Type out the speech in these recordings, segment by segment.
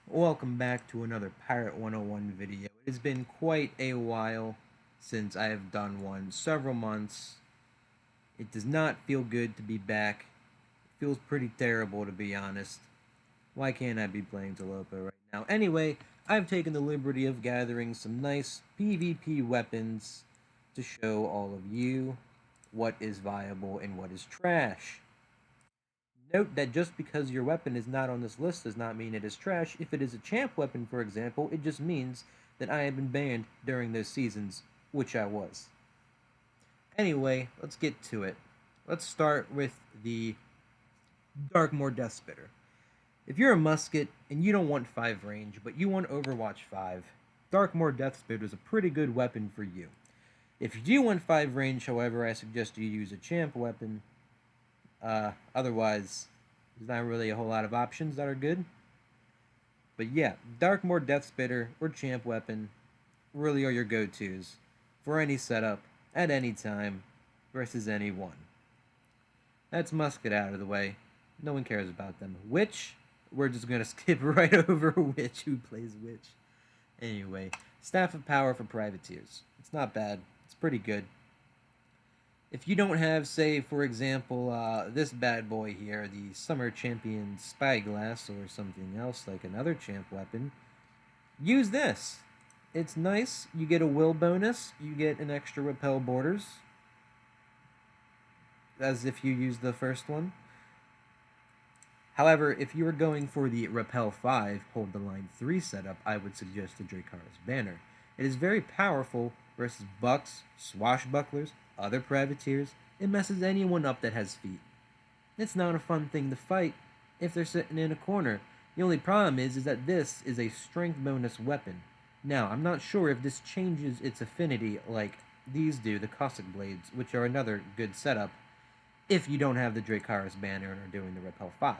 Welcome back to another Pirate 101 video. It has been quite a while since I have done one, several months. It does not feel good to be back. It feels pretty terrible, to be honest. Why can't I be playing Talopa right now? Anyway, I've taken the liberty of gathering some nice PvP weapons to show all of you what is viable and what is trash. Note that just because your weapon is not on this list does not mean it is trash. If it is a champ weapon, for example, it just means that I have been banned during those seasons, which I was. Anyway, let's get to it. Let's start with the Darkmoor Death Spitter. If you're a musket and you don't want 5 range, but you want Overwatch 5, Darkmoor Death Spitter is a pretty good weapon for you. If you do want 5 range, however, I suggest you use a champ weapon. Otherwise, there's not really a whole lot of options that are good. But yeah, Darkmoor Death Spitter or Champ Weapon really are your go-tos for any setup, at any time, versus anyone. That's Musket out of the way. No one cares about them. Witch, we're just gonna skip right over Witch. Who plays Witch? Anyway, Staff of Power for Privateers. It's not bad. It's pretty good. If you don't have, say, for example, this bad boy here, the Summer Champion Spyglass, or something else like another champ weapon, use this. It's nice. You get a will bonus. You get an extra repel borders, as if you use the first one. However, if you are going for the repel 5, hold the line 3 setup, I would suggest the Dracarys Banner. It is very powerful versus bucks, swashbucklers, other privateers. It messes anyone up that has feet. It's not a fun thing to fight if they're sitting in a corner. The only problem is that this is a strength bonus weapon. Now, I'm not sure if this changes its affinity like these do, the Cossack Blades, which are another good setup, if you don't have the Dracarys Banner and are doing the Repel 5.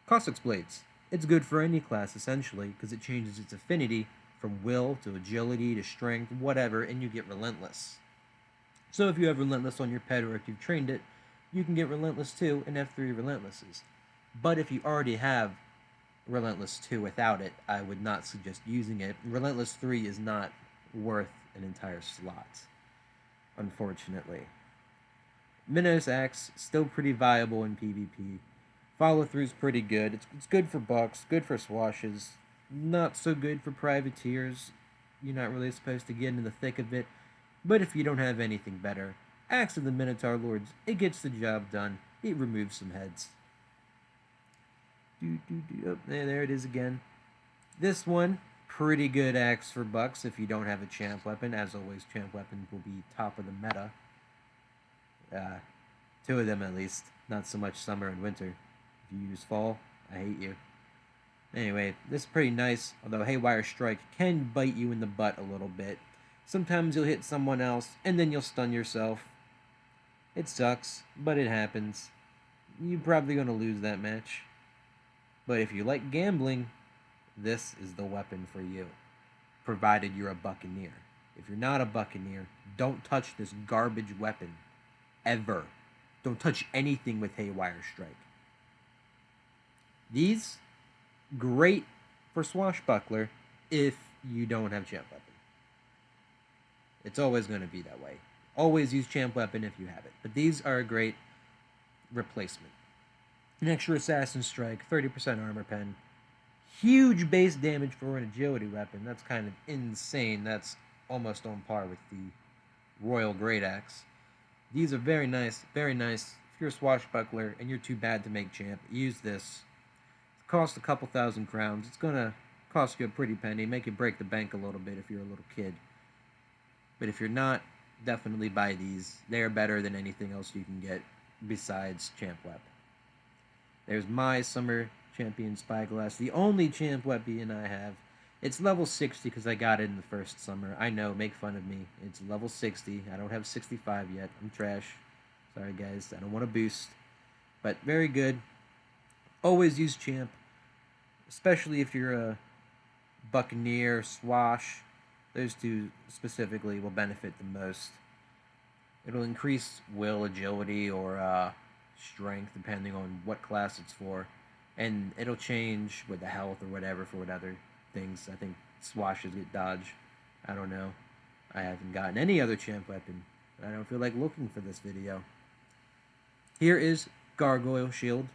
Cossack's Blades. It's good for any class, essentially, because it changes its affinity from will to agility to strength, whatever, and you get Relentless. So if you have Relentless on your pet or if you've trained it, you can get Relentless 2 and F3 Relentlesses. But if you already have Relentless 2 without it, I would not suggest using it. Relentless 3 is not worth an entire slot, unfortunately. Minos Axe, still pretty viable in PvP. Follow through's pretty good. It's good for bucks, good for swashes, not so good for privateers. You're not really supposed to get in the thick of it. But if you don't have anything better, Axe of the Minotaur Lords, it gets the job done. It removes some heads. Oh, there it is again. This one, pretty good axe for bucks if you don't have a champ weapon. As always, champ weapons will be top of the meta. Two of them at least. Not so much summer and winter. If you use fall, I hate you. Anyway, this is pretty nice, although Haywire Strike can bite you in the butt a little bit. Sometimes you'll hit someone else, and then you'll stun yourself. It sucks, but it happens. You're probably going to lose that match. But if you like gambling, this is the weapon for you, provided you're a Buccaneer. If you're not a Buccaneer, don't touch this garbage weapon. Ever. Don't touch anything with Haywire Strike. These, great for Swashbuckler if you don't have Champ Weapon. It's always going to be that way. Always use Champ Weapon if you have it. But these are a great replacement. An extra Assassin Strike, 30% armor pen. Huge base damage for an agility weapon. That's kind of insane. That's almost on par with the Royal Great Axe. These are very nice, very nice. If you're a swashbuckler and you're too bad to make champ, use this. It costs a couple thousand crowns. It's going to cost you a pretty penny, make you break the bank a little bit if you're a little kid. But if you're not, definitely buy these. They're better than anything else you can get besides Champ Web. There's my Summer Champion Spyglass, the only Champ Weapon I have. It's level 60 because I got it in the first summer. I know, make fun of me. It's level 60. I don't have 65 yet. I'm trash. Sorry, guys. I don't want to boost. But very good. Always use Champ. Especially if you're a Buccaneer, Swash. Those two specifically will benefit the most. It'll increase will, agility, or strength, depending on what class it's for. And it'll change with the health or whatever for what other things. I think swashes get dodge. I don't know. I haven't gotten any other champ weapon. I don't feel like looking for this video. Here is Gargoyle Shield.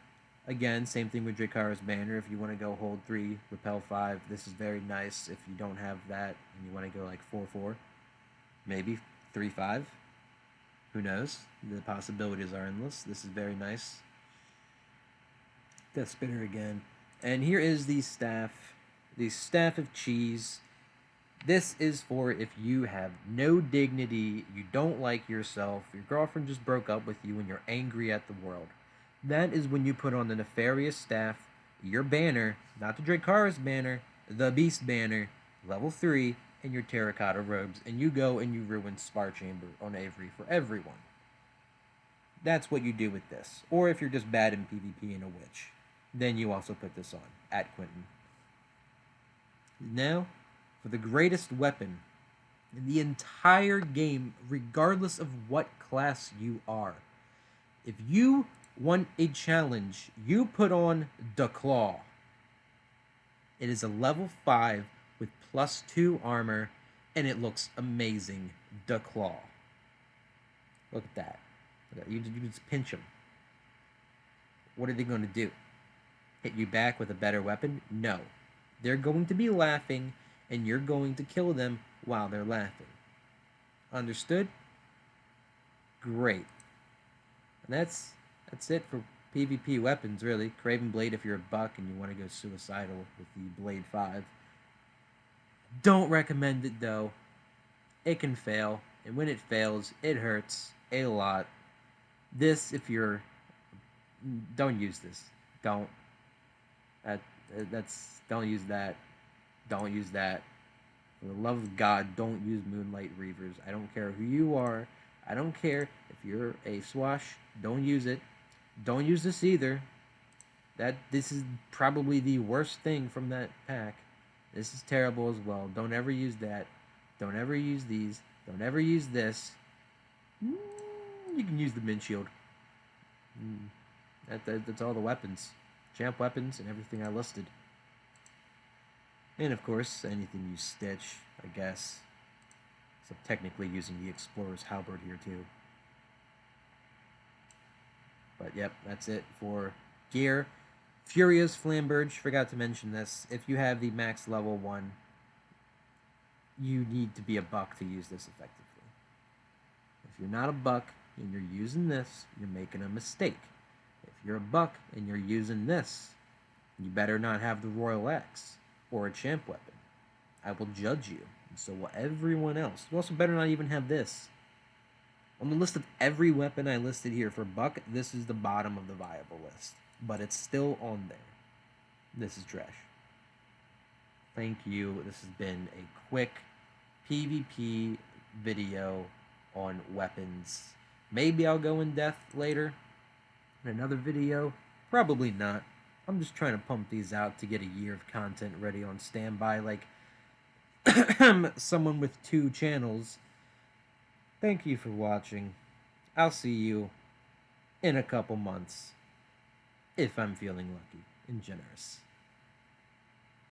Again, same thing with Drakara's Banner. If you want to go hold 3, repel 5, this is very nice. If you don't have that and you want to go like 4-4, maybe 3-5. Who knows? The possibilities are endless. This is very nice. Death Spinner again. And here is the Staff of Cheese. This is for if you have no dignity, you don't like yourself, your girlfriend just broke up with you, and you're angry at the world. That is when you put on the Nefarious Staff, your banner, not the Drakara's banner, the Beast banner, level 3, and your terracotta robes, and you go and you ruin Spar Chamber on Avery for everyone. That's what you do with this. Or if you're just bad in PvP and a witch, then you also put this on at Quentin. Now, for the greatest weapon in the entire game, regardless of what class you are. If you want a challenge, you put on the Claw. It is a level 5 with +2 armor, and it looks amazing. The Claw. Look at that. You just pinch them. What are they going to do? Hit you back with a better weapon? No. They're going to be laughing, and you're going to kill them while they're laughing. Understood? Great. And that's it for PvP weapons, really. Craven Blade if you're a buck and you want to go suicidal with the Blade 5. Don't recommend it, though. It can fail, and when it fails, it hurts a lot. This, if you're... Don't use this. Don't. Don't use that. Don't use that. For the love of God, don't use Moonlight Reavers. I don't care who you are. I don't care if you're a swash. Don't use it. Don't use this either. This is probably the worst thing from that pack. This is terrible as well. Don't ever use that. Don't ever use these. Don't ever use this. You can use the Min Shield. That's all the weapons. Champ weapons and everything I listed. And of course, anything you stitch, I guess. So technically using the Explorer's Halberd here too. But yep, that's it for gear. Furia's Flamberge, forgot to mention this. If you have the max level 1, you need to be a buck to use this effectively. If you're not a buck and you're using this, you're making a mistake. If you're a buck and you're using this, you better not have the Royal X or a champ weapon. I will judge you, and so will everyone else. You also better not even have this. On the list of every weapon I listed here for buck, this is the bottom of the viable list. But it's still on there. This is trash. Thank you. This has been a quick PvP video on weapons. Maybe I'll go in depth later in another video. Probably not. I'm just trying to pump these out to get a year of content ready on standby like someone with 2 channels. Thank you for watching. I'll see you in a couple months if I'm feeling lucky and generous.